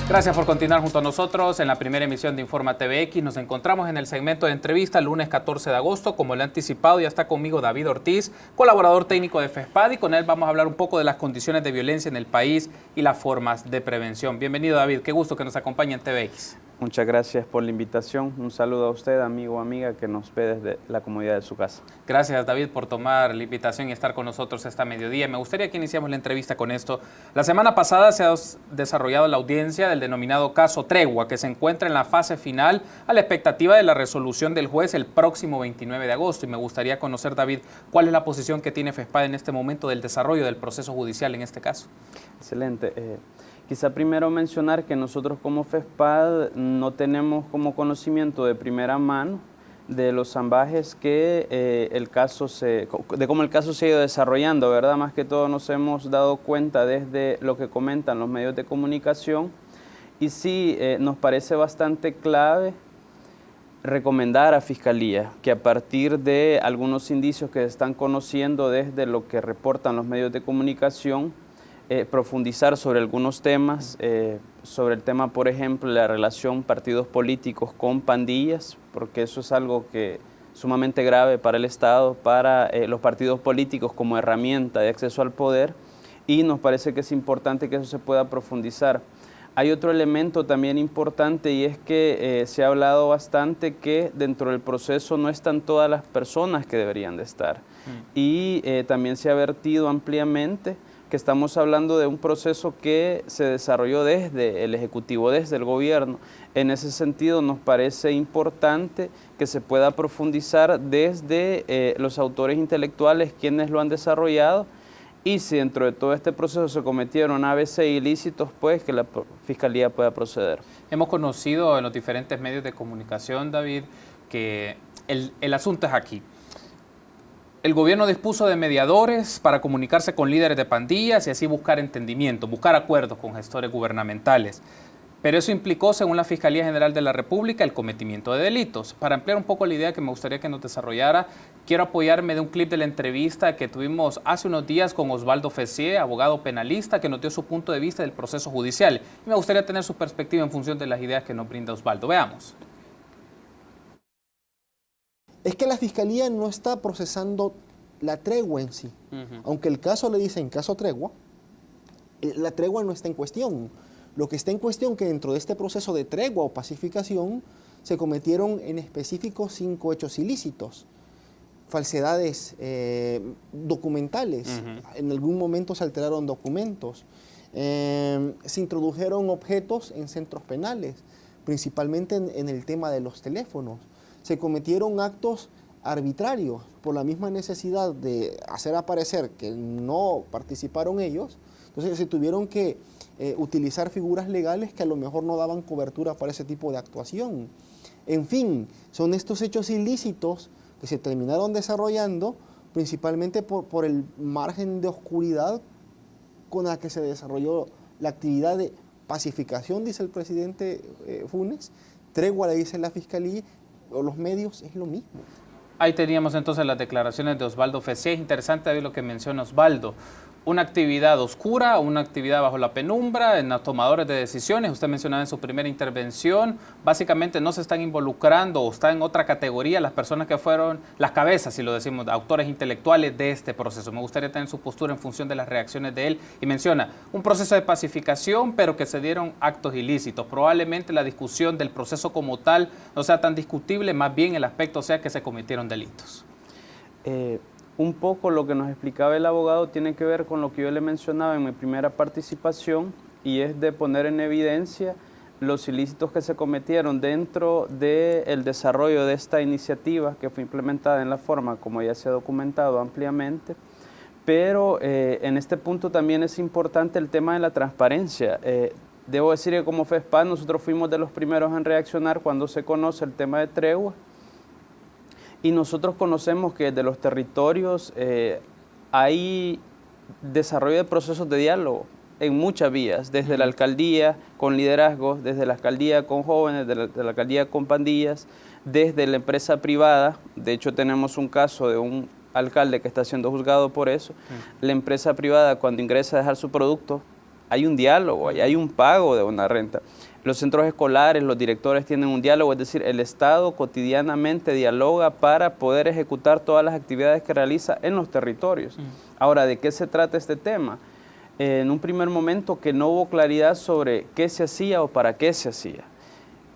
Gracias por continuar junto a nosotros en la primera emisión de Informa TVX. Nos encontramos en el segmento de entrevista el lunes 14 de agosto. Como lo he anticipado, ya está conmigo David Ortiz, colaborador técnico de FESPAD, y con él vamos a hablar un poco de las condiciones de violencia en el país y las formas de prevención. Bienvenido, David. Qué gusto que nos acompañe en TVX. Muchas gracias por la invitación. Un saludo a usted, amigo o amiga, que nos ve desde la comodidad de su casa. Gracias, David, por tomar la invitación y estar con nosotros esta mediodía. Me gustaría que iniciemos la entrevista con esto. La semana pasada se ha desarrollado la audiencia del denominado caso Tregua, que se encuentra en la fase final a la expectativa de la resolución del juez el próximo 29 de agosto. Y me gustaría conocer, David, cuál es la posición que tiene FESPAD en este momento del desarrollo del proceso judicial en este caso. Excelente. Quizá primero mencionar que nosotros como FESPAD no tenemos como conocimiento de primera mano de los zambajes que de cómo el caso se ha ido desarrollando, ¿verdad? Más que todo nos hemos dado cuenta desde lo que comentan los medios de comunicación, y sí nos parece bastante clave recomendar a Fiscalía que a partir de algunos indicios que se están conociendo desde lo que reportan los medios de comunicación, profundizar sobre algunos temas, sobre el tema, por ejemplo, la relación partidos políticos con pandillas, porque eso es algo que sumamente grave para el Estado, para los partidos políticos como herramienta de acceso al poder, y nos parece que es importante que eso se pueda profundizar. Hay otro elemento también importante, y es que se ha hablado bastante que dentro del proceso no están todas las personas que deberían de estar, y también se ha vertido ampliamente que estamos hablando de un proceso que se desarrolló desde el Ejecutivo, desde el Gobierno. En ese sentido nos parece importante que se pueda profundizar desde los autores intelectuales, quienes lo han desarrollado, y si dentro de todo este proceso se cometieron ABC ilícitos, pues que la Fiscalía pueda proceder. Hemos conocido en los diferentes medios de comunicación, David, que el asunto es aquí. El gobierno dispuso de mediadores para comunicarse con líderes de pandillas y así buscar entendimiento, buscar acuerdos con gestores gubernamentales. Pero eso implicó, según la Fiscalía General de la República, el cometimiento de delitos. Para ampliar un poco la idea que me gustaría que nos desarrollara, quiero apoyarme de un clip de la entrevista que tuvimos hace unos días con Osvaldo Fessier, abogado penalista, que nos dio su punto de vista del proceso judicial. Y me gustaría tener su perspectiva en función de las ideas que nos brinda Osvaldo. Veamos. Es que la Fiscalía no está procesando la tregua en sí. Aunque el caso le dice en caso tregua, la tregua no está en cuestión. Lo que está en cuestión es que dentro de este proceso de tregua o pacificación se cometieron en específico 5 hechos ilícitos. Falsedades documentales. En algún momento se alteraron documentos. Se introdujeron objetos en centros penales, principalmente en el tema de los teléfonos. Se cometieron actos arbitrarios por la misma necesidad de hacer aparecer que no participaron ellos. Entonces se tuvieron que utilizar figuras legales que a lo mejor no daban cobertura para ese tipo de actuación. En fin, son estos hechos ilícitos que se terminaron desarrollando principalmente por el margen de oscuridad con la que se desarrolló la actividad de pacificación, dice el presidente Funes, tregua, le dice la Fiscalía, o los medios, es lo mismo. Ahí teníamos entonces las declaraciones de Osvaldo Fessier. Es interesante ver lo que menciona Osvaldo. Una actividad oscura, una actividad bajo la penumbra, en los tomadores de decisiones. Usted mencionaba en su primera intervención, básicamente no se están involucrando o están en otra categoría las personas que fueron las cabezas, si lo decimos, autores intelectuales de este proceso. Me gustaría tener su postura en función de las reacciones de él. Y menciona un proceso de pacificación, pero que se dieron actos ilícitos. Probablemente la discusión del proceso como tal no sea tan discutible, más bien el aspecto sea que se cometieron delitos. Un poco lo que nos explicaba el abogado tiene que ver con lo que yo le mencionaba en mi primera participación, y es de poner en evidencia los ilícitos que se cometieron dentro del desarrollo de esta iniciativa que fue implementada en la forma como ya se ha documentado ampliamente. Pero en este punto también es importante el tema de la transparencia. Debo decir que como FESPAD nosotros fuimos de los primeros en reaccionar cuando se conoce el tema de tregua. Y nosotros conocemos que desde los territorios hay desarrollo de procesos de diálogo en muchas vías, desde la alcaldía con liderazgos, desde la alcaldía con jóvenes, desde la alcaldía con pandillas, desde la empresa privada. De hecho tenemos un caso de un alcalde que está siendo juzgado por eso. La empresa privada, cuando ingresa a dejar su producto, hay un diálogo, hay un pago de una renta. Los centros escolares, los directores tienen un diálogo, es decir, el Estado cotidianamente dialoga para poder ejecutar todas las actividades que realiza en los territorios. Ahora, ¿de qué se trata este tema? En un primer momento que no hubo claridad sobre qué se hacía o para qué se hacía.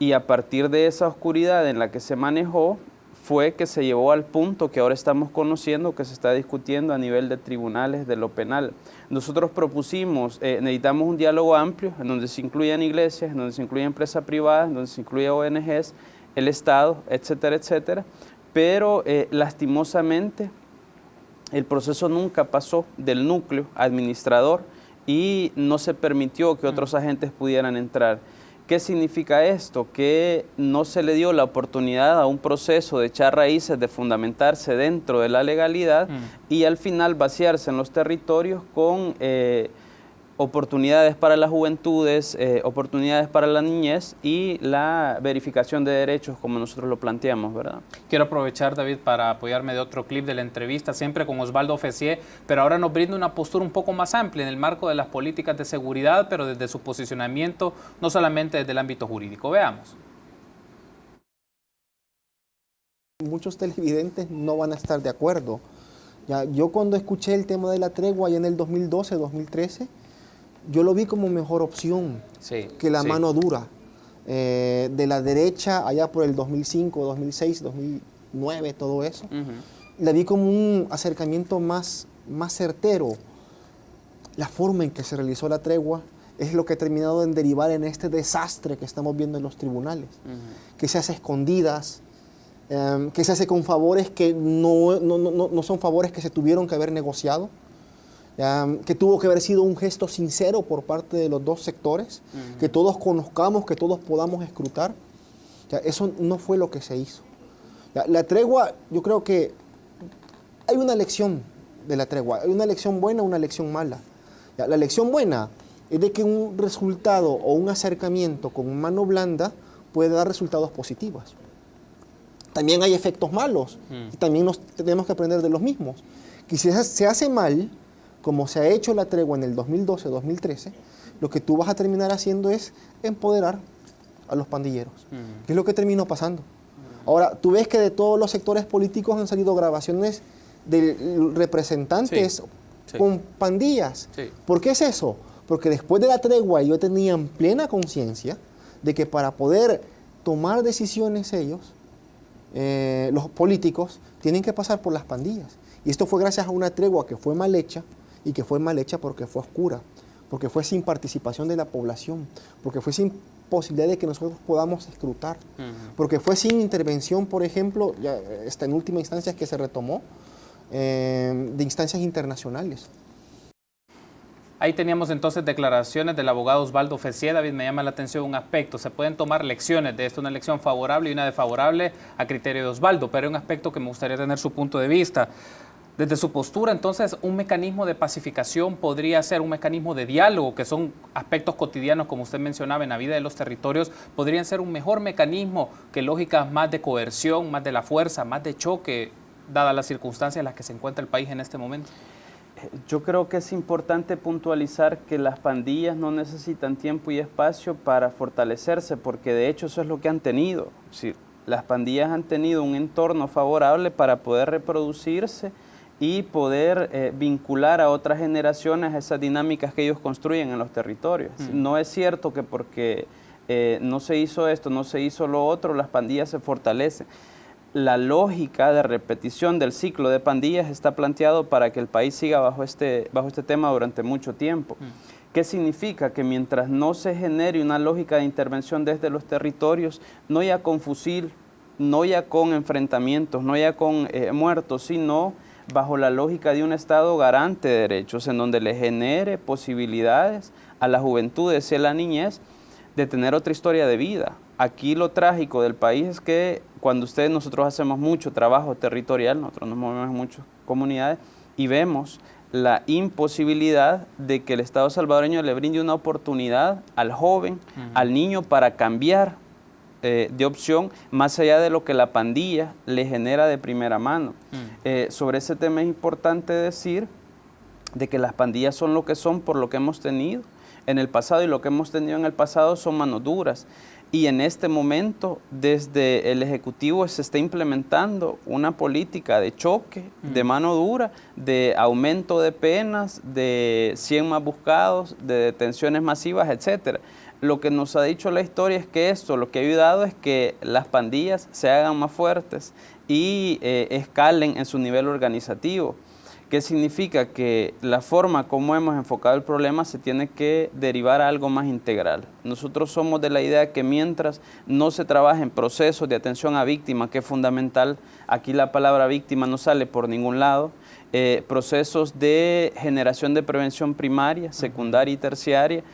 Y a partir de esa oscuridad en la que se manejó, fue que se llevó al punto que ahora estamos conociendo, que se está discutiendo a nivel de tribunales de lo penal. Nosotros propusimos, necesitamos un diálogo amplio, en donde se incluyan iglesias, en donde se incluyan empresas privadas, en donde se incluya ONGs, el Estado, etcétera, etcétera, pero lastimosamente el proceso nunca pasó del núcleo administrador y no se permitió que otros agentes pudieran entrar. ¿Qué significa esto? Que no se le dio la oportunidad a un proceso de echar raíces, de fundamentarse dentro de la legalidad y al final vaciarse en los territorios con oportunidades para las juventudes, oportunidades para la niñez y la verificación de derechos como nosotros lo planteamos, ¿verdad? Quiero aprovechar, David, para apoyarme de otro clip de la entrevista, siempre con Osvaldo Fessier, pero ahora nos brinda una postura un poco más amplia en el marco de las políticas de seguridad, pero desde su posicionamiento, no solamente desde el ámbito jurídico. Veamos. Muchos televidentes no van a estar de acuerdo. Ya, yo cuando escuché el tema de la tregua allá en el 2012, 2013, yo lo vi como mejor opción que la mano dura de la derecha allá por el 2005, 2006, 2009, todo eso. La vi como un acercamiento más certero. La forma en que se realizó la tregua es lo que ha terminado en derivar en este desastre que estamos viendo en los tribunales, que se hace escondidas, que se hace con favores que no son favores que se tuvieron que haber negociado, que tuvo que haber sido un gesto sincero por parte de los dos sectores, que todos conozcamos, que todos podamos escrutar. Eso no fue lo que se hizo. La tregua, yo creo que hay una lección de la tregua, hay una lección buena, una lección mala. La lección buena es de que un resultado o un acercamiento con mano blanda puede dar resultados positivos. También hay efectos malos y también tenemos que aprender de los mismos. Que si se hace mal, como se ha hecho la tregua en el 2012-2013, lo que tú vas a terminar haciendo es empoderar a los pandilleros, que es lo que terminó pasando. Ahora, tú ves que de todos los sectores políticos han salido grabaciones de representantes con pandillas. ¿Por qué es eso? Porque después de la tregua ellos tenían plena conciencia de que para poder tomar decisiones ellos, los políticos, tienen que pasar por las pandillas. Y esto fue gracias a una tregua que fue mal hecha, y que fue mal hecha porque fue oscura, porque fue sin participación de la población, porque fue sin posibilidad de que nosotros podamos escrutar, porque fue sin intervención, por ejemplo, ya esta en última instancia que se retomó, de instancias internacionales. Ahí teníamos entonces declaraciones del abogado Osvaldo Fessier. David, me llama la atención un aspecto. Se pueden tomar lecciones de esto, una lección favorable y una desfavorable a criterio de Osvaldo, pero hay un aspecto que me gustaría tener su punto de vista. Desde su postura, entonces, un mecanismo de pacificación podría ser un mecanismo de diálogo, que son aspectos cotidianos, como usted mencionaba, en la vida de los territorios, podrían ser un mejor mecanismo que lógicas más de coerción, más de la fuerza, más de choque, dadas las circunstancias en las que se encuentra el país en este momento. Yo creo que es importante puntualizar que las pandillas no necesitan tiempo y espacio para fortalecerse, porque de hecho eso es lo que han tenido. Es decir, las pandillas han tenido un entorno favorable para poder reproducirse y poder vincular a otras generaciones a esas dinámicas que ellos construyen en los territorios. No es cierto que porque no se hizo esto, no se hizo lo otro, las pandillas se fortalecen. La lógica de repetición del ciclo de pandillas está planteado para que el país siga bajo este tema durante mucho tiempo. ¿Qué significa? Que mientras no se genere una lógica de intervención desde los territorios, no ya con fusil, no ya con enfrentamientos, no ya con muertos, sino bajo la lógica de un Estado garante de derechos, en donde le genere posibilidades a la juventud y a la niñez de tener otra historia de vida. Aquí lo trágico del país es que cuando nosotros hacemos mucho trabajo territorial, nosotros nos movemos en muchas comunidades y vemos la imposibilidad de que el Estado salvadoreño le brinde una oportunidad al joven, al niño, para cambiar de opción, más allá de lo que la pandilla le genera de primera mano. Sobre ese tema es importante decir de que las pandillas son lo que son por lo que hemos tenido. en el pasado y lo que hemos tenido en el pasado son manos duras. Y en este momento, desde el Ejecutivo se está implementando una política de choque, de mano dura, de aumento de penas, de 100 más buscados, de detenciones masivas, etcétera. Lo que nos ha dicho la historia es que esto lo que ha ayudado es que las pandillas se hagan más fuertes y escalen en su nivel organizativo. ¿Qué significa? Que la forma como hemos enfocado el problema se tiene que derivar a algo más integral. Nosotros somos de la idea que mientras no se trabaje en procesos de atención a víctimas, que es fundamental, aquí la palabra víctima no sale por ningún lado, procesos de generación de prevención primaria, secundaria y terciaria,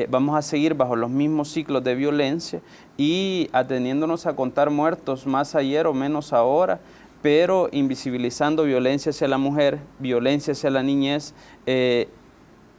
vamos a seguir bajo los mismos ciclos de violencia y ateniéndonos a contar muertos más ayer o menos ahora, pero invisibilizando violencia hacia la mujer, violencia hacia la niñez,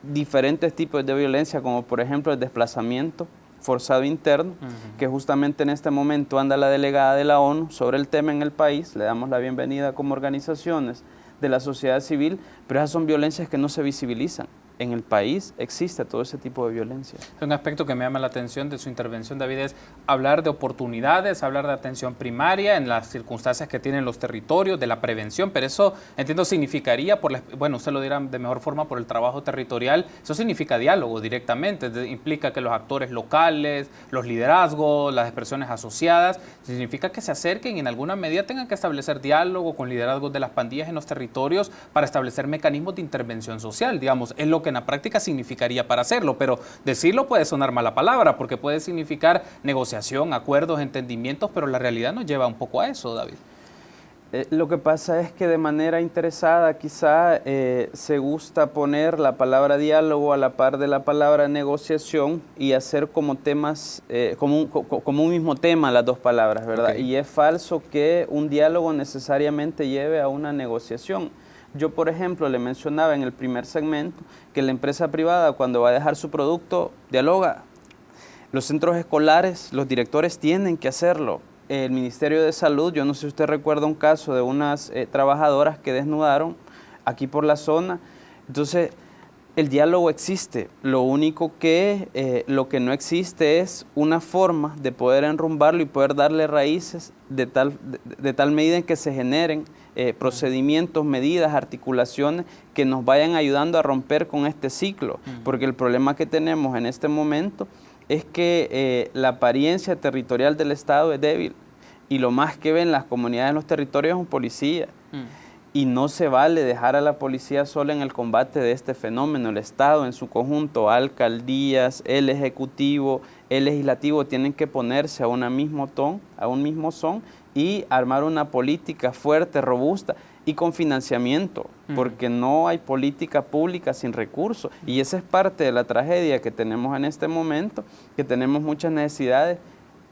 diferentes tipos de violencia, como por ejemplo el desplazamiento forzado interno, que justamente en este momento anda la delegada de la ONU sobre el tema en el país. Le damos la bienvenida como organizaciones de la sociedad civil, pero esas son violencias que no se visibilizan. En el país existe todo ese tipo de violencia. Un aspecto que me llama la atención de su intervención, David, es hablar de oportunidades, hablar de atención primaria en las circunstancias que tienen los territorios, de la prevención, pero eso, entiendo, significaría, bueno, usted lo dirá de mejor forma, por el trabajo territorial, eso significa diálogo directamente, implica que los actores locales, los liderazgos, las expresiones asociadas, significa que se acerquen y en alguna medida tengan que establecer diálogo con liderazgos de las pandillas en los territorios para establecer mecanismos de intervención social, digamos, es lo que en la práctica significaría para hacerlo, pero decirlo puede sonar mala palabra porque puede significar negociación, acuerdos, entendimientos, pero la realidad nos lleva un poco a eso, David. Lo que pasa es que de manera interesada quizá se gusta poner la palabra diálogo a la par de la palabra negociación y hacer como temas, como un mismo tema las dos palabras, ¿verdad? Okay. Y es falso que un diálogo necesariamente lleve a una negociación. Yo, por ejemplo, le mencionaba en el primer segmento que la empresa privada, cuando va a dejar su producto, dialoga. Los centros escolares, los directores tienen que hacerlo. El Ministerio de Salud, yo no sé si usted recuerda un caso de unas trabajadoras que desnudaron aquí por la zona. Entonces, el diálogo existe. Lo único que, lo que no existe es una forma de poder enrumbarlo y poder darle raíces de tal medida en que se generen procedimientos, medidas, articulaciones que nos vayan ayudando a romper con este ciclo. Porque el problema que tenemos en este momento es que la apariencia territorial del Estado es débil y lo más que ven las comunidades en los territorios es un policía. Y no se vale dejar a la policía sola en el combate de este fenómeno. El Estado en su conjunto, alcaldías, el Ejecutivo, el Legislativo tienen que ponerse a un mismo son y armar una política fuerte, robusta y con financiamiento, porque no hay política pública sin recursos. Y esa es parte de la tragedia que tenemos en este momento, que tenemos muchas necesidades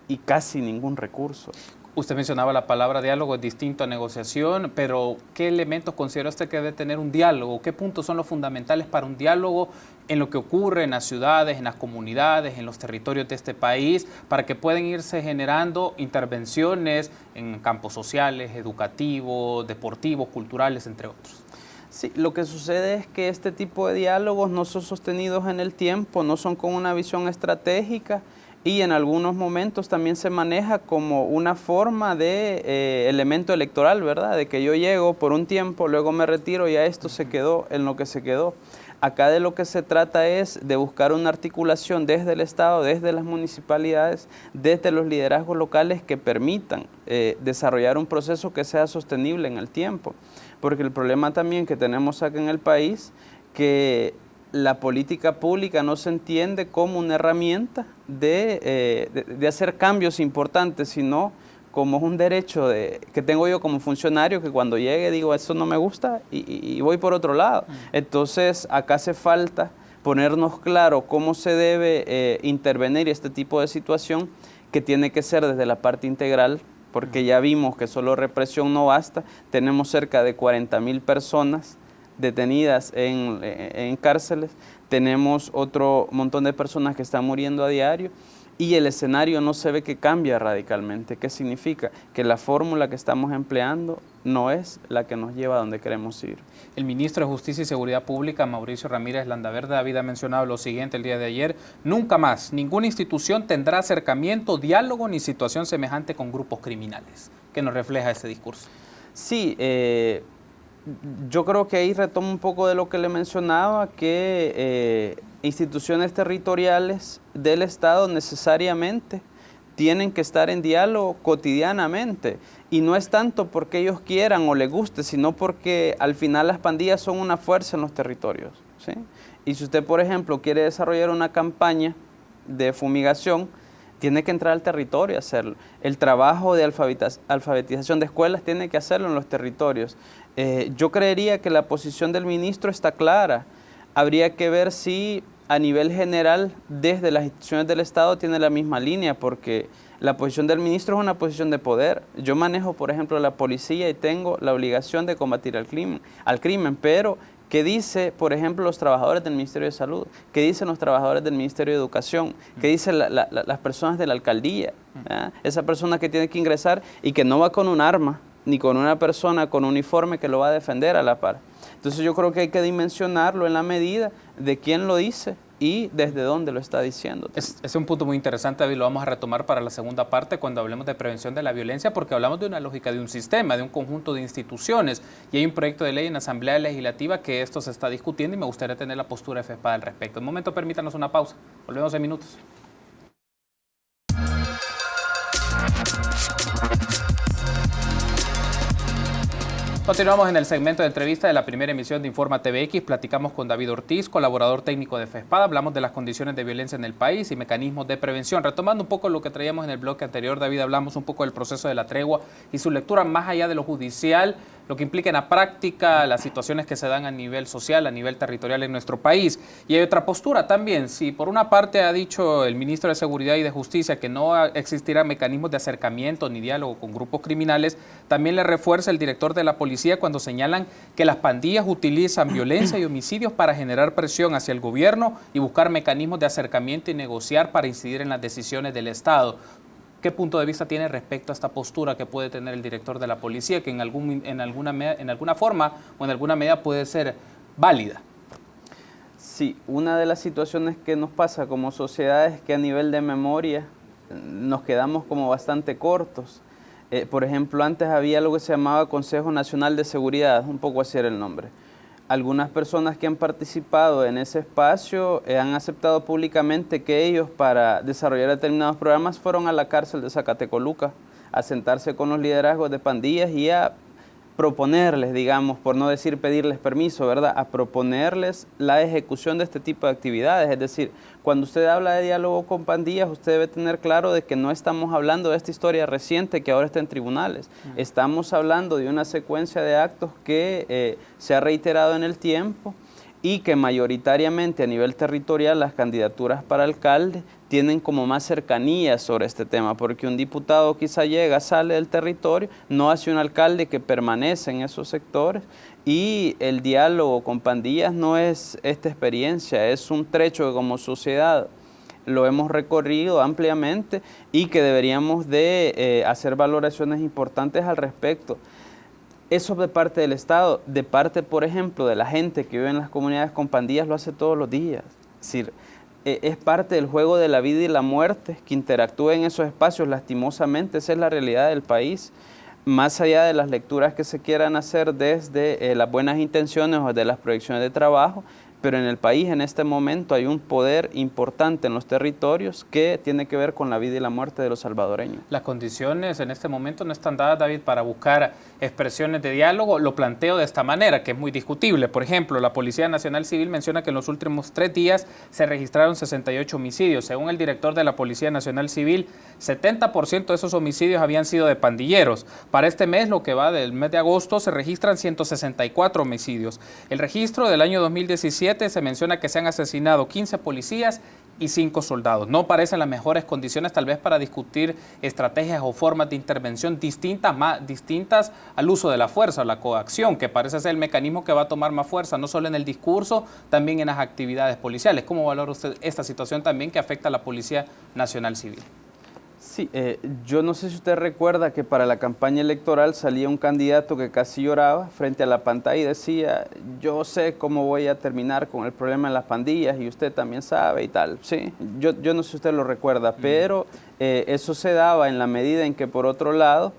y casi ningún recurso. Usted mencionaba la palabra diálogo, es distinto a negociación, pero ¿qué elementos considera usted que debe tener un diálogo? ¿Qué puntos son los fundamentales para un diálogo en lo que ocurre en las ciudades, en las comunidades, en los territorios de este país, para que puedan irse generando intervenciones en campos sociales, educativos, deportivos, culturales, entre otros? Sí, lo que sucede es que este tipo de diálogos no son sostenidos en el tiempo, no son con una visión estratégica, y en algunos momentos también se maneja como una forma de elemento electoral, ¿verdad? De que yo llego por un tiempo, luego me retiro y ya esto se quedó en lo que se quedó. Acá de lo que se trata es de buscar una articulación desde el Estado, desde las municipalidades, desde los liderazgos locales que permitan desarrollar un proceso que sea sostenible en el tiempo. Porque el problema también que tenemos acá en el país, que la política pública no se entiende como una herramienta de hacer cambios importantes, sino como un derecho que tengo yo como funcionario, que cuando llegue digo, eso no me gusta y voy por otro lado. Entonces, acá hace falta ponernos claro cómo se debe intervenir este tipo de situación, que tiene que ser desde la parte integral, porque ya vimos que solo represión no basta. Tenemos cerca de 40,000 personas detenidas en cárceles, tenemos otro montón de personas que están muriendo a diario y el escenario no se ve que cambia radicalmente. ¿Qué significa? Que la fórmula que estamos empleando no es la que nos lleva a donde queremos ir. El ministro de Justicia y Seguridad Pública, Mauricio Ramírez Landaverde, David, ha mencionado lo siguiente el día de ayer: nunca más ninguna institución tendrá acercamiento, diálogo ni situación semejante con grupos criminales. ¿Qué nos refleja ese discurso? Sí, yo creo que ahí retomo un poco de lo que le mencionaba, que instituciones territoriales del Estado necesariamente tienen que estar en diálogo cotidianamente, y no es tanto porque ellos quieran o les guste, sino porque al final las pandillas son una fuerza en los territorios, ¿sí? Y si usted, por ejemplo, quiere desarrollar una campaña de fumigación, tiene que entrar al territorio a hacerlo. El trabajo de alfabetización de escuelas tiene que hacerlo en los territorios. Yo creería que la posición del ministro está clara. Habría que ver si a nivel general, desde las instituciones del Estado, tiene la misma línea, porque la posición del ministro es una posición de poder. Yo manejo, por ejemplo, la policía y tengo la obligación de combatir al crimen, pero ¿qué dice, por ejemplo, los trabajadores del Ministerio de Salud? ¿Qué dicen los trabajadores del Ministerio de Educación? ¿Qué dicen las personas de la alcaldía? Esa persona que tiene que ingresar y que no va con un arma, ni con una persona con uniforme que lo va a defender a la par. Entonces yo creo que hay que dimensionarlo en la medida de quién lo dice y desde dónde lo está diciendo. Es un punto muy interesante, David, lo vamos a retomar para la segunda parte cuando hablemos de prevención de la violencia, porque hablamos de una lógica de un sistema, de un conjunto de instituciones, y hay un proyecto de ley en la Asamblea Legislativa que esto se está discutiendo y me gustaría tener la postura de FESPAD al respecto. Un momento, permítanos una pausa. Volvemos en minutos. Continuamos en el segmento de entrevista de la primera emisión de Informa TVX. Platicamos con David Ortiz, colaborador técnico de FESPAD. Hablamos de las condiciones de violencia en el país y mecanismos de prevención. Retomando un poco lo que traíamos en el bloque anterior, David, hablamos un poco del proceso de la tregua y su lectura más allá de lo judicial, lo que implica en la práctica, las situaciones que se dan a nivel social, a nivel territorial en nuestro país. Y hay otra postura también. Si por una parte ha dicho el ministro de Seguridad y de Justicia que no existirán mecanismos de acercamiento ni diálogo con grupos criminales, también le refuerza el director de la policía cuando señalan que las pandillas utilizan violencia y homicidios para generar presión hacia el gobierno y buscar mecanismos de acercamiento y negociar para incidir en las decisiones del Estado. ¿Qué punto de vista tiene respecto a esta postura que puede tener el director de la policía, que en alguna forma o en alguna medida puede ser válida? Sí, una de las situaciones que nos pasa como sociedad es que a nivel de memoria nos quedamos como bastante cortos. Por ejemplo, antes había algo que se llamaba Consejo Nacional de Seguridad, un poco así era el nombre. Algunas personas que han participado en ese espacio han aceptado públicamente que ellos, para desarrollar determinados programas, fueron a la cárcel de Zacatecoluca a sentarse con los liderazgos de pandillas y a proponerles, digamos, por no decir pedirles permiso, ¿verdad?, a proponerles la ejecución de este tipo de actividades. Es decir, cuando usted habla de diálogo con pandillas, usted debe tener claro de que no estamos hablando de esta historia reciente que ahora está en tribunales. Estamos hablando de una secuencia de actos que se ha reiterado en el tiempo y que mayoritariamente a nivel territorial las candidaturas para alcalde tienen como más cercanía sobre este tema, porque un diputado quizá llega, sale del territorio, no hace un alcalde que permanece en esos sectores, y el diálogo con pandillas no es esta experiencia, es un trecho que como sociedad lo hemos recorrido ampliamente y que deberíamos de hacer valoraciones importantes al respecto. Eso de parte del Estado, de parte, por ejemplo, de la gente que vive en las comunidades con pandillas, lo hace todos los días. Es decir, es parte del juego de la vida y la muerte que interactúa en esos espacios. Lastimosamente, esa es la realidad del país. Más allá de las lecturas que se quieran hacer desde las buenas intenciones o de las proyecciones de trabajo, pero en el país en este momento hay un poder importante en los territorios que tiene que ver con la vida y la muerte de los salvadoreños. Las condiciones en este momento no están dadas, David, para buscar expresiones de diálogo. Lo planteo de esta manera, que es muy discutible. Por ejemplo, la Policía Nacional Civil menciona que en los últimos 3 días se registraron 68 homicidios. Según el director de la Policía Nacional Civil, 70% de esos homicidios habían sido de pandilleros. Para este mes, lo que va del mes de agosto, se registran 164 homicidios. El registro del año 2017 se menciona que se han asesinado 15 policías y 5 soldados. No parecen las mejores condiciones tal vez para discutir estrategias o formas de intervención distintas al uso de la fuerza, la coacción, que parece ser el mecanismo que va a tomar más fuerza, no solo en el discurso, también en las actividades policiales. ¿Cómo valora usted esta situación también que afecta a la Policía Nacional Civil? Sí, yo no sé si usted recuerda que para la campaña electoral salía un candidato que casi lloraba frente a la pantalla y decía, yo sé cómo voy a terminar con el problema de las pandillas y usted también sabe y tal. Sí, yo no sé si usted lo recuerda, pero eso se daba en la medida en que por otro lado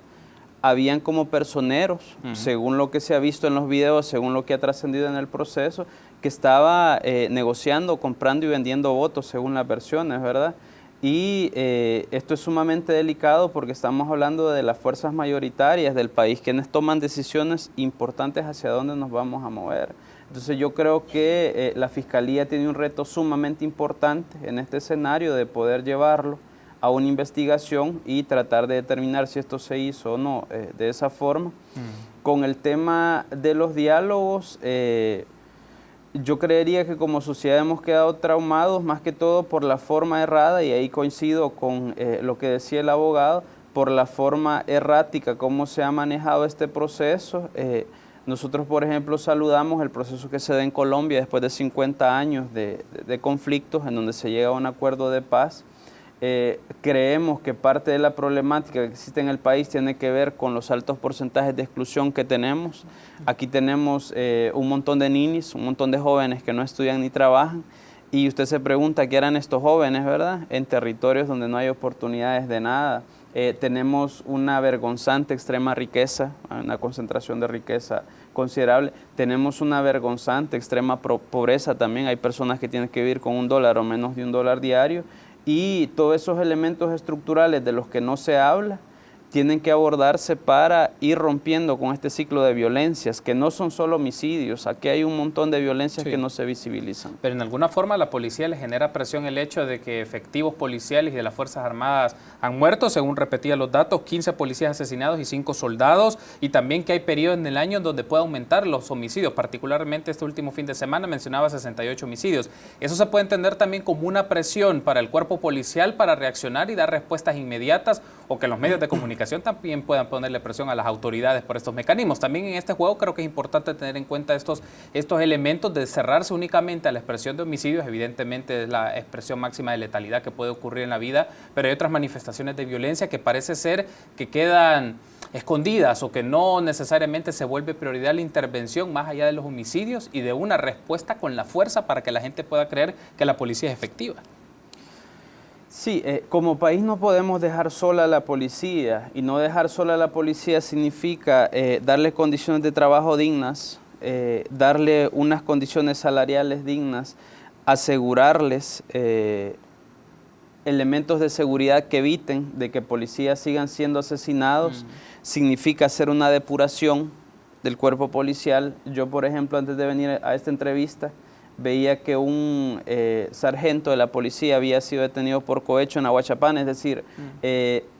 habían como personeros, según lo que se ha visto en los videos, según lo que ha trascendido en el proceso, que estaba negociando, comprando y vendiendo votos según las versiones, ¿verdad? Y esto es sumamente delicado porque estamos hablando de las fuerzas mayoritarias del país, quienes toman decisiones importantes hacia dónde nos vamos a mover. Entonces yo creo que la Fiscalía tiene un reto sumamente importante en este escenario de poder llevarlo a una investigación y tratar de determinar si esto se hizo o no de esa forma. Con el tema de los diálogos, yo creería que como sociedad hemos quedado traumados más que todo por la forma errada, y ahí coincido con lo que decía el abogado, por la forma errática, cómo se ha manejado este proceso. Nosotros, por ejemplo, saludamos el proceso que se da en Colombia después de 50 años de conflictos en donde se llega a un acuerdo de paz. Creemos que parte de la problemática que existe en el país tiene que ver con los altos porcentajes de exclusión que tenemos. Aquí tenemos un montón de ninis, un montón de jóvenes que no estudian ni trabajan, y usted se pregunta qué harán estos jóvenes, ¿verdad? En territorios donde no hay oportunidades de nada. Tenemos una vergonzante extrema riqueza, una concentración de riqueza considerable. Tenemos una vergonzante extrema pobreza también. Hay personas que tienen que vivir con $1 o menos de $1 diario. Y todos esos elementos estructurales de los que no se habla tienen que abordarse para ir rompiendo con este ciclo de violencias, que no son solo homicidios. Aquí hay un montón de violencias que no se visibilizan. Pero en alguna forma a la policía le genera presión el hecho de que efectivos policiales y de las Fuerzas Armadas han muerto, según repetía los datos, 15 policías asesinados y 5 soldados, y también que hay periodos en el año donde puede aumentar los homicidios, particularmente este último fin de semana mencionaba 68 homicidios. Eso se puede entender también como una presión para el cuerpo policial para reaccionar y dar respuestas inmediatas, o que los medios de comunicación también puedan ponerle presión a las autoridades por estos mecanismos. También en este juego creo que es importante tener en cuenta estos elementos de cerrarse únicamente a la expresión de homicidios. Evidentemente es la expresión máxima de letalidad que puede ocurrir en la vida, pero hay otras manifestaciones de violencia que parece ser que quedan escondidas o que no necesariamente se vuelve prioridad la intervención más allá de los homicidios y de una respuesta con la fuerza para que la gente pueda creer que la policía es efectiva. Sí, como país no podemos dejar sola a la policía, y no dejar sola a la policía significa darle condiciones de trabajo dignas, darle unas condiciones salariales dignas, asegurarles elementos de seguridad que eviten de que policías sigan siendo asesinados. Significa hacer una depuración del cuerpo policial. Yo, por ejemplo, antes de venir a esta entrevista, veía que un sargento de la policía había sido detenido por cohecho en Aguachapán. Es decir,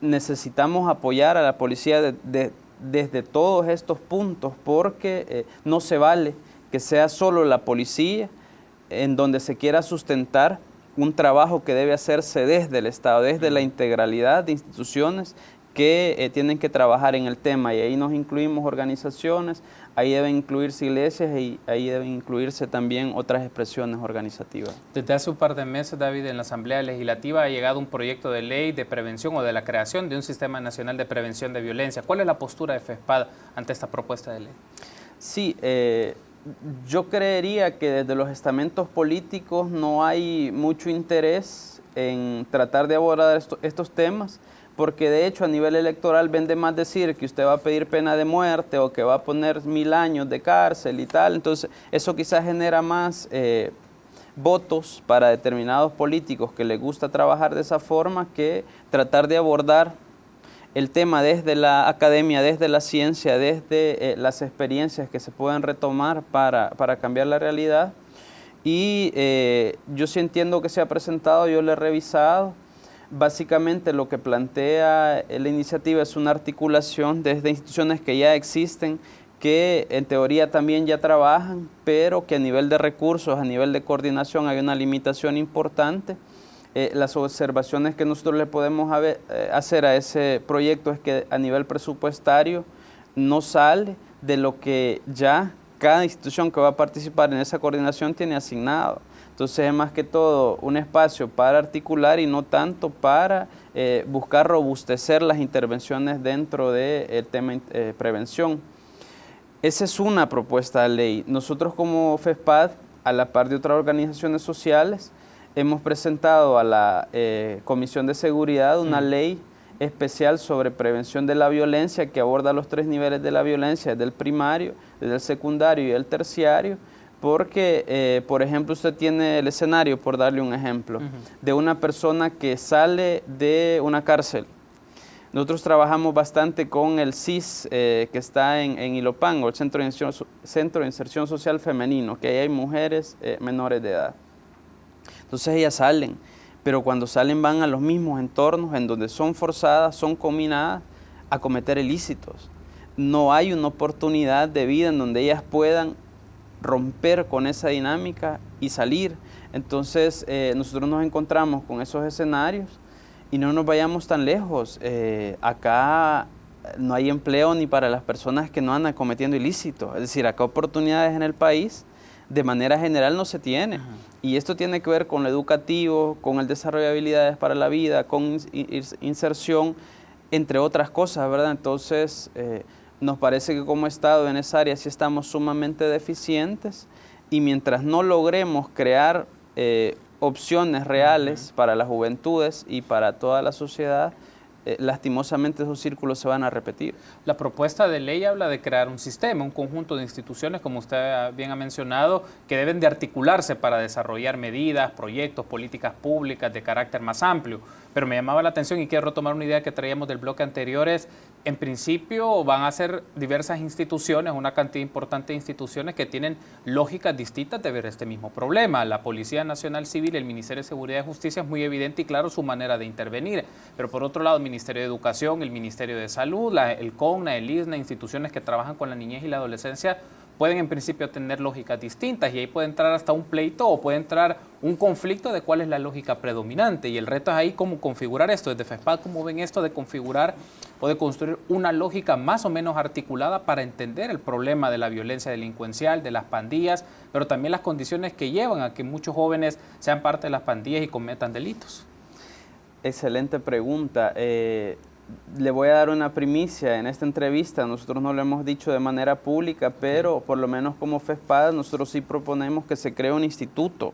necesitamos apoyar a la policía desde todos estos puntos, porque no se vale que sea solo la policía en donde se quiera sustentar un trabajo que debe hacerse desde el Estado, desde la integralidad de instituciones que tienen que trabajar en el tema, y ahí nos incluimos organizaciones, ahí deben incluirse iglesias y ahí deben incluirse también otras expresiones organizativas. Desde hace un par de meses, David, en la Asamblea Legislativa ha llegado un proyecto de ley de prevención o de la creación de un Sistema Nacional de Prevención de Violencia. ¿Cuál es la postura de FESPAD ante esta propuesta de ley? Sí, yo creería que desde los estamentos políticos no hay mucho interés en tratar de abordar estos temas, porque de hecho a nivel electoral vende más decir que usted va a pedir pena de muerte o que va a poner 1000 años de cárcel y tal. Entonces eso quizás genera más votos para determinados políticos que les gusta trabajar de esa forma, que tratar de abordar el tema desde la academia, desde la ciencia, desde las experiencias que se pueden retomar para cambiar la realidad. Y yo sí entiendo que se ha presentado, yo lo he revisado. Básicamente lo que plantea la iniciativa es una articulación desde instituciones que ya existen, que en teoría también ya trabajan, pero que a nivel de recursos, a nivel de coordinación hay una limitación importante. las observaciones que nosotros le podemos hacer a ese proyecto es que a nivel presupuestario no sale de lo que ya cada institución que va a participar en esa coordinación tiene asignado. Entonces es más que todo un espacio para articular y no tanto para buscar robustecer las intervenciones dentro del tema prevención. Esa es una propuesta de ley. Nosotros como FESPAD, a la par de otras organizaciones sociales, hemos presentado a la Comisión de Seguridad una ley especial sobre prevención de la violencia que aborda los 3 niveles de la violencia, desde el primario, desde el secundario y el terciario, porque, por ejemplo, usted tiene el escenario, por darle un ejemplo, de una persona que sale de una cárcel. Nosotros trabajamos bastante con el CIS, que está en Ilopango, el Centro de Inserción Social Femenino, que ahí hay mujeres menores de edad. Entonces ellas salen, pero cuando salen van a los mismos entornos en donde son forzadas, son combinadas a cometer ilícitos. No hay una oportunidad de vida en donde ellas puedan romper con esa dinámica y salir. Entonces nosotros nos encontramos con esos escenarios y no nos vayamos tan lejos. Acá no hay empleo ni para las personas que no andan cometiendo ilícitos. Es decir, acá oportunidades en el país de manera general no se tiene. Y esto tiene que ver con lo educativo, con el desarrollo de habilidades para la vida, con inserción, entre otras cosas, ¿verdad? Entonces, nos parece que como Estado en esa área sí estamos sumamente deficientes y mientras no logremos crear opciones reales para las juventudes y para toda la sociedad, lastimosamente esos círculos se van a repetir. La propuesta de ley habla de crear un sistema, un conjunto de instituciones, como usted bien ha mencionado, que deben de articularse para desarrollar medidas, proyectos, políticas públicas de carácter más amplio. Pero me llamaba la atención y quiero retomar una idea que traíamos del bloque anterior, es, en principio van a ser diversas instituciones, una cantidad importante de instituciones que tienen lógicas distintas de ver este mismo problema. La Policía Nacional Civil, el Ministerio de Seguridad y Justicia es muy evidente y claro su manera de intervenir, pero por otro lado el Ministerio de Educación, el Ministerio de Salud, el CONNA, el ISNA, instituciones que trabajan con la niñez y la adolescencia, pueden en principio tener lógicas distintas y ahí puede entrar hasta un pleito o puede entrar un conflicto de cuál es la lógica predominante y el reto es ahí cómo configurar esto. Desde FESPAD, ¿cómo ven esto de configurar o de construir una lógica más o menos articulada para entender el problema de la violencia delincuencial, de las pandillas, pero también las condiciones que llevan a que muchos jóvenes sean parte de las pandillas y cometan delitos? Excelente pregunta. Le voy a dar una primicia en esta entrevista. Nosotros no lo hemos dicho de manera pública, pero por lo menos como FESPAD nosotros sí proponemos que se cree un instituto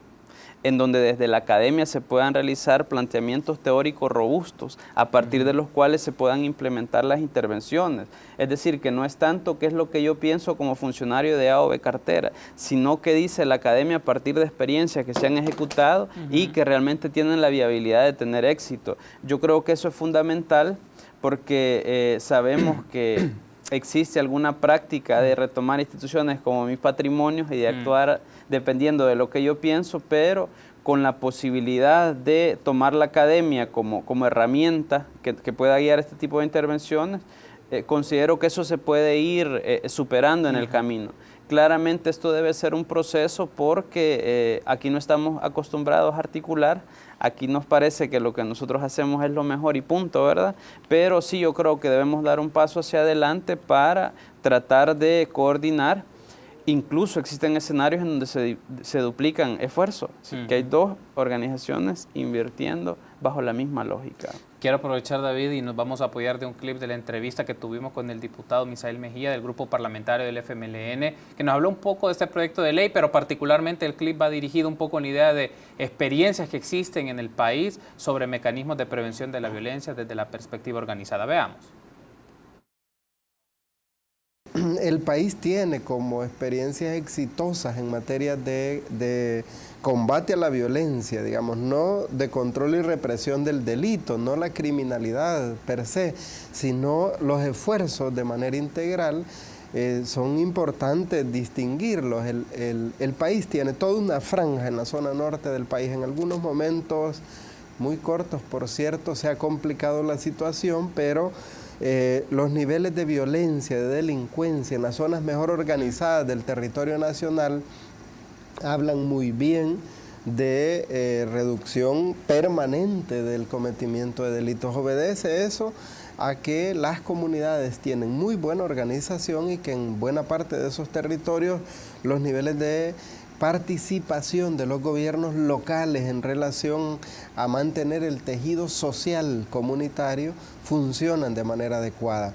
en donde desde la academia se puedan realizar planteamientos teóricos robustos a partir de los cuales se puedan implementar las intervenciones. Es decir, que no es tanto qué es lo que yo pienso como funcionario de A o B cartera, sino que dice la academia a partir de experiencias que se han ejecutado y que realmente tienen la viabilidad de tener éxito. Yo creo que eso es fundamental porque sabemos que existe alguna práctica de retomar instituciones como mis patrimonios y de actuar dependiendo de lo que yo pienso, pero con la posibilidad de tomar la academia como herramienta que pueda guiar este tipo de intervenciones, considero que eso se puede ir superando en el camino. Claramente esto debe ser un proceso porque aquí no estamos acostumbrados a articular, aquí nos parece que lo que nosotros hacemos es lo mejor y punto, ¿verdad? Pero sí yo creo que debemos dar un paso hacia adelante para tratar de coordinar. Incluso existen escenarios en donde se duplican esfuerzos, que hay 2 organizaciones invirtiendo bajo la misma lógica. Quiero aprovechar, David, y nos vamos a apoyar de un clip de la entrevista que tuvimos con el diputado Misael Mejía del grupo parlamentario del FMLN, que nos habló un poco de este proyecto de ley, pero particularmente el clip va dirigido un poco en la idea de experiencias que existen en el país sobre mecanismos de prevención de la violencia desde la perspectiva organizada. Veamos. El país tiene como experiencias exitosas en materia de combate a la violencia, digamos, no de control y represión del delito, no la criminalidad per se, sino los esfuerzos de manera integral. Son importantes distinguirlos. El país tiene toda una franja en la zona norte del país, en algunos momentos muy cortos, por cierto, se ha complicado la situación, pero los niveles de violencia, de delincuencia en las zonas mejor organizadas del territorio nacional hablan muy bien de reducción permanente del cometimiento de delitos. Obedece eso a que las comunidades tienen muy buena organización y que en buena parte de esos territorios los niveles de participación de los gobiernos locales en relación a mantener el tejido social comunitario funcionan de manera adecuada.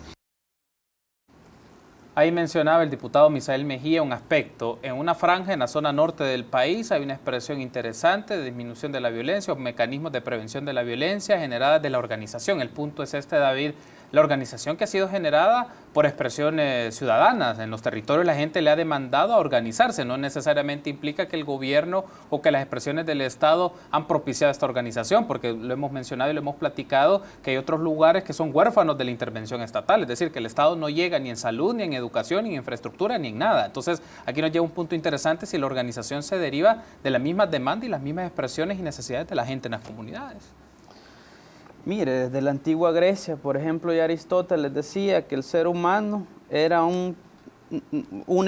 Ahí mencionaba el diputado Misael Mejía un aspecto. En una franja en la zona norte del país hay una expresión interesante de disminución de la violencia o mecanismos de prevención de la violencia generadas de la organización. El punto es este, David, la organización que ha sido generada por expresiones ciudadanas. En los territorios la gente le ha demandado a organizarse. No necesariamente implica que el gobierno o que las expresiones del Estado han propiciado esta organización, porque lo hemos mencionado y lo hemos platicado, que hay otros lugares que son huérfanos de la intervención estatal. Es decir, que el Estado no llega ni en salud, ni en educación, ni en infraestructura, ni en nada. Entonces, aquí nos lleva un punto interesante si la organización se deriva de las mismas demandas y las mismas expresiones y necesidades de la gente en las comunidades. Mire, desde la antigua Grecia, por ejemplo, ya Aristóteles decía que el ser humano era un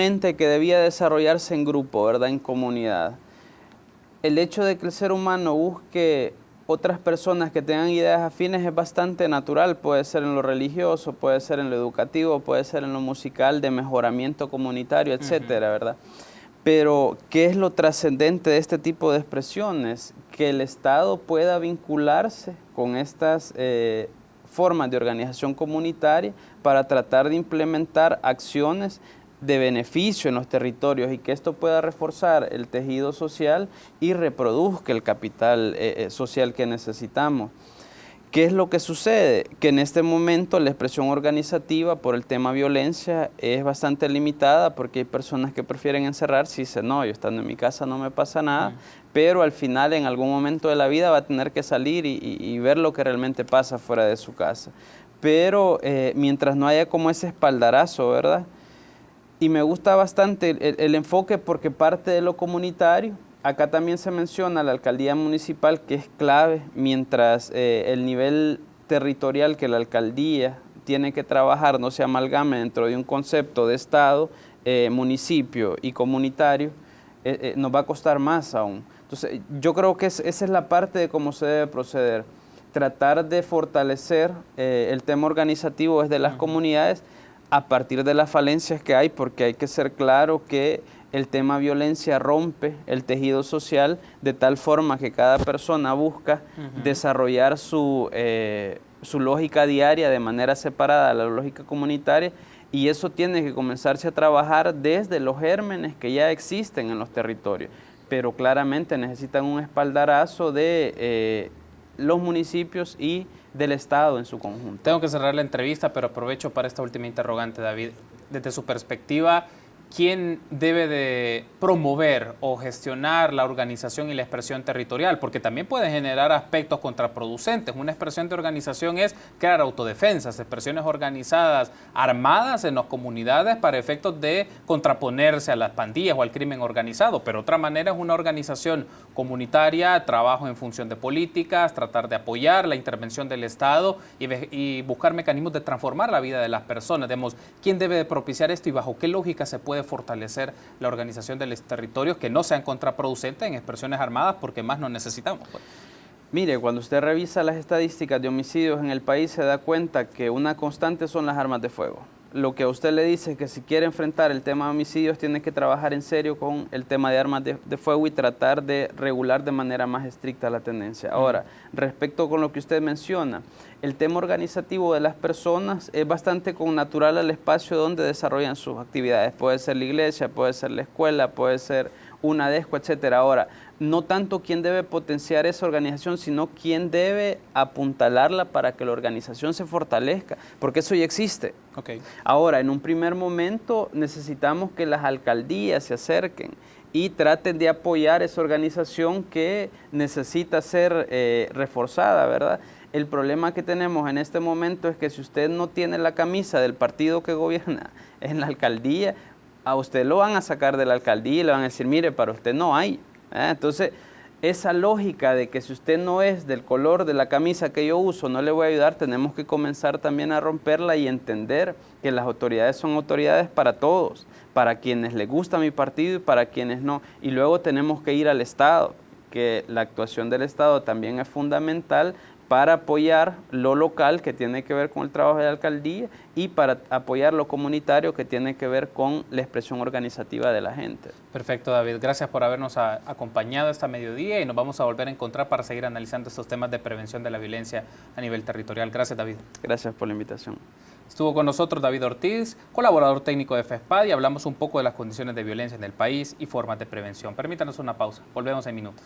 ente que debía desarrollarse en grupo, ¿verdad?, en comunidad. El hecho de que el ser humano busque otras personas que tengan ideas afines es bastante natural, puede ser en lo religioso, puede ser en lo educativo, puede ser en lo musical, de mejoramiento comunitario, etcétera, ¿verdad? Pero, ¿qué es lo trascendente de este tipo de expresiones? Que el Estado pueda vincularse con estas formas de organización comunitaria para tratar de implementar acciones de beneficio en los territorios y que esto pueda reforzar el tejido social y reproduzca el capital social que necesitamos. ¿Qué es lo que sucede? Que en este momento la expresión organizativa por el tema violencia es bastante limitada porque hay personas que prefieren encerrarse y dicen, no, yo estando en mi casa no me pasa nada, pero al final en algún momento de la vida va a tener que salir y ver lo que realmente pasa fuera de su casa. Pero mientras no haya como ese espaldarazo, ¿verdad? Y me gusta bastante el enfoque porque parte de lo comunitario. Acá también se menciona la alcaldía municipal, que es clave, mientras el nivel territorial que la alcaldía tiene que trabajar no se amalgame dentro de un concepto de Estado, municipio y comunitario, nos va a costar más aún. Entonces, yo creo que esa es la parte de cómo se debe proceder. Tratar de fortalecer el tema organizativo desde las comunidades a partir de las falencias que hay, porque hay que ser claro que el tema violencia rompe el tejido social de tal forma que cada persona busca desarrollar su lógica diaria de manera separada a la lógica comunitaria, y eso tiene que comenzarse a trabajar desde los gérmenes que ya existen en los territorios, pero claramente necesitan un espaldarazo de los municipios y del Estado en su conjunto. Tengo que cerrar la entrevista, pero aprovecho para esta última interrogante, David. Desde su perspectiva, ¿quién debe de promover o gestionar la organización y la expresión territorial? Porque también puede generar aspectos contraproducentes. Una expresión de organización es crear autodefensas, expresiones organizadas, armadas en las comunidades para efectos de contraponerse a las pandillas o al crimen organizado. Pero otra manera es una organización comunitaria, trabajo en función de políticas, tratar de apoyar la intervención del Estado y buscar mecanismos de transformar la vida de las personas. Digamos, ¿quién debe de propiciar esto y bajo qué lógica se puede fortalecer la organización de los territorios que no sean contraproducentes en expresiones armadas, porque más no necesitamos? Pues. Mire, cuando usted revisa las estadísticas de homicidios en el país se da cuenta que una constante son las armas de fuego. Lo que a usted le dice es que si quiere enfrentar el tema de homicidios tiene que trabajar en serio con el tema de armas de fuego y tratar de regular de manera más estricta la tendencia. Ahora, respecto con lo que usted menciona, el tema organizativo de las personas es bastante connatural al espacio donde desarrollan sus actividades. Puede ser la iglesia, puede ser la escuela, puede ser una desco, etcétera. Ahora, no tanto quién debe potenciar esa organización, sino quién debe apuntalarla para que la organización se fortalezca, porque eso ya existe. Okay. Ahora, en un primer momento necesitamos que las alcaldías se acerquen y traten de apoyar esa organización que necesita ser reforzada, ¿verdad? El problema que tenemos en este momento es que si usted no tiene la camisa del partido que gobierna en la alcaldía, a usted lo van a sacar de la alcaldía y le van a decir, mire, para usted no hay. Entonces, esa lógica de que si usted no es del color de la camisa que yo uso, no le voy a ayudar, tenemos que comenzar también a romperla y entender que las autoridades son autoridades para todos, para quienes les gusta mi partido y para quienes no. Y luego tenemos que ir al Estado. que la actuación del Estado también es fundamental para apoyar lo local, que tiene que ver con el trabajo de la alcaldía, y para apoyar lo comunitario, que tiene que ver con la expresión organizativa de la gente. Perfecto, David. Gracias por habernos acompañado esta mediodía y nos vamos a volver a encontrar para seguir analizando estos temas de prevención de la violencia a nivel territorial. Gracias, David. Gracias por la invitación. Estuvo con nosotros David Ortiz, colaborador técnico de FESPAD, y hablamos un poco de las condiciones de violencia en el país y formas de prevención. Permítanos una pausa. Volvemos en minutos.